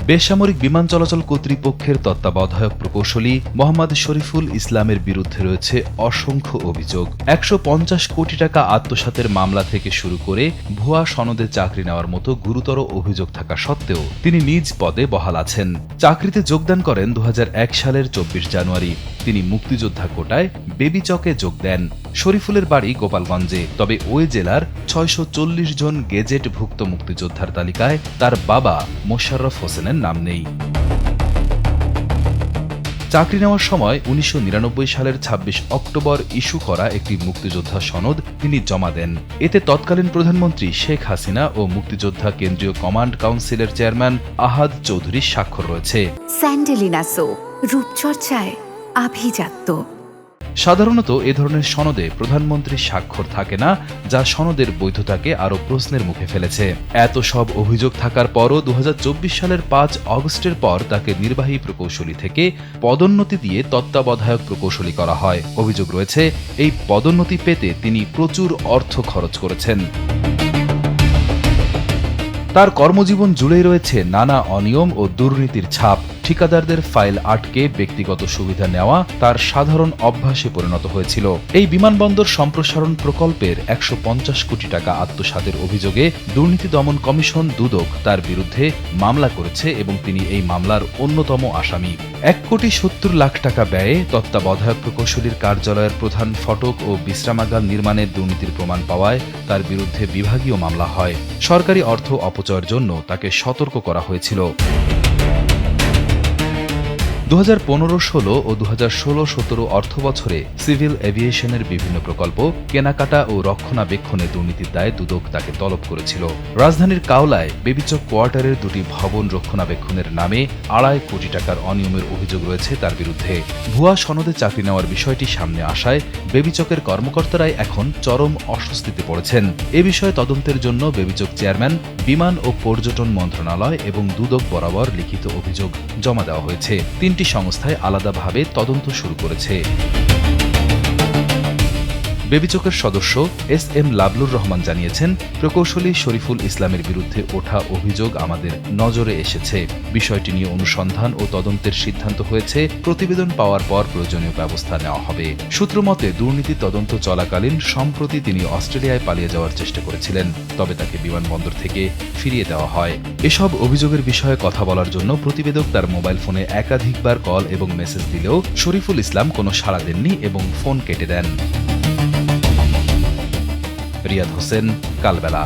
বেসামরিক বিমান চলাচল কর্তৃপক্ষের তত্ত্বাবধায়ক প্রকৌশলী মোহাম্মদ শরীফুল ইসলামের বিরুদ্ধে রয়েছে অসংখ্য অভিযোগ। ১৫০ কোটি টাকা আত্মসাতের মামলা থেকে শুরু করে ভুয়া সনদে চাকরি নেওয়ার মতো গুরুতর অভিযোগ থাকা সত্ত্বেও তিনি নিজ পদে বহাল আছেন। চাকরিতে যোগদান করেন ২০০১ সালের ২৪ জানুয়ারি। তিনি মুক্তিযোদ্ধা কোটায় বেবিচকে যোগ দেন। শরীফুলের বাড়ি গোপালগঞ্জে, তবে ওই জেলার ৬৪০ জন গেজেটভুক্ত মুক্তিযোদ্ধার তালিকায় তার বাবা মোশাররফ হোসেনের নাম নেই। চাকরি নেওয়ার সময় ১৯৯৯ সালের ২৬ অক্টোবর ইস্যু করা একটি মুক্তিযোদ্ধা সনদ তিনি জমা দেন। এতে তৎকালীন প্রধানমন্ত্রী শেখ হাসিনা ও মুক্তিযোদ্ধা কেন্দ্রীয় কমান্ড কাউন্সিলের চেয়ারম্যান আহাদ চৌধুরীর স্বাক্ষর রয়েছে। স্যান্ডেলিনা সো, রূপচর্চায় আভিজাত্য। সাধারণত এ ধরনের সনদে প্রধানমন্ত্রীর স্বাক্ষর থাকে না, যা সনদের বৈধতাকে আরও প্রশ্নের মুখে ফেলেছে। এত সব অভিযোগ থাকার পরও ২০২৪ সালের ৫ অগস্টের পর তাকে নির্বাহী প্রকৌশলী থেকে পদোন্নতি দিয়ে তত্ত্বাবধায়ক প্রকৌশলী করা হয়। অভিযোগ রয়েছে, এই পদোন্নতি পেতে তিনি প্রচুর অর্থ খরচ করেছেন। তার কর্মজীবন জুড়েই রয়েছে নানা অনিয়ম ও দুর্নীতির ছাপ। ঠিকাদারদের ফাইল আটকে ব্যক্তিগত সুবিধা নেওয়া তার সাধারণ অভ্যাসে পরিণত হয়েছিল। এই বিমানবন্দর সম্প্রসারণ প্রকল্পের ১৫০ কোটি টাকা আত্মসাতের অভিযোগে দুর্নীতি দমন কমিশন দুদক তার বিরুদ্ধে মামলা করেছে এবং তিনি এই মামলার অন্যতম আসামি। ১,৭০,০০,০০০ টাকা ব্যয়ে তত্ত্বাবধায়ক প্রকৌশলীর কার্যালয়ের প্রধান ফটক ও বিশ্রামাগার নির্মাণে দুর্নীতির প্রমাণ পাওয়ায় তার বিরুদ্ধে বিভাগীয় মামলা হয়। সরকারি অর্থ অপচয়ের জন্য তাকে সতর্ক করা হয়েছিল। ২০১৫-১৬ ও ২০১৬-১৭ অর্থবছরে সিভিল এভিয়েশনের বিভিন্ন প্রকল্প কেনাকাটা ও রক্ষণাবেক্ষণে দুর্নীতির দায়ে দুদক তাকে তলব করেছিল। রাজধানীর কাওলায় বেবিচক কোয়ার্টারের দুটি ভবন রক্ষণাবেক্ষণের নামে ২.৫ কোটি টাকার অনিয়মের অভিযোগ রয়েছে তার বিরুদ্ধে। ভুয়া সনদে চাকরি নেওয়ার বিষয়টি সামনে আসায় বেবিচকের কর্মকর্তারাই এখন চরম অস্বস্তিতে পড়েছেন। এ বিষয়ে তদন্তের জন্য বেবিচক চেয়ারম্যান, বিমান ও পর্যটন মন্ত্রণালয় এবং দুদক বরাবর লিখিত অভিযোগ জমা দেওয়া হয়েছে। তিনটি সংস্থায় আলাদাভাবে তদন্ত শুরু করেছে। বেবিচকের সদস্য SM লাবলুর রহমান জানিয়েছেন, প্রকৌশলী শরীফুল ইসলামের বিরুদ্ধে ওঠা অভিযোগ আমাদের নজরে এসেছে। বিষয়টি নিয়ে অনুসন্ধান ও তদন্তের সিদ্ধান্ত হয়েছে। প্রতিবেদন পাওয়ার পর প্রয়োজনীয় ব্যবস্থা নেওয়া হবে। সূত্রমতে, দুর্নীতি তদন্ত চলাকালীন সম্প্রতি তিনি অস্ট্রেলিয়ায় পালিয়ে যাওয়ার চেষ্টা করেছিলেন, তবে তাকে বিমানবন্দর থেকে ফিরিয়ে দেওয়া হয়। এসব অভিযোগের বিষয়ে কথা বলার জন্য প্রতিবেদক তার মোবাইল ফোনে একাধিকবার কল এবং মেসেজ দিলেও শরীফুল ইসলাম কোনো সাড়া দেননি এবং ফোন কেটে দেন। রিয়াদ হোসেন, কালবেলা।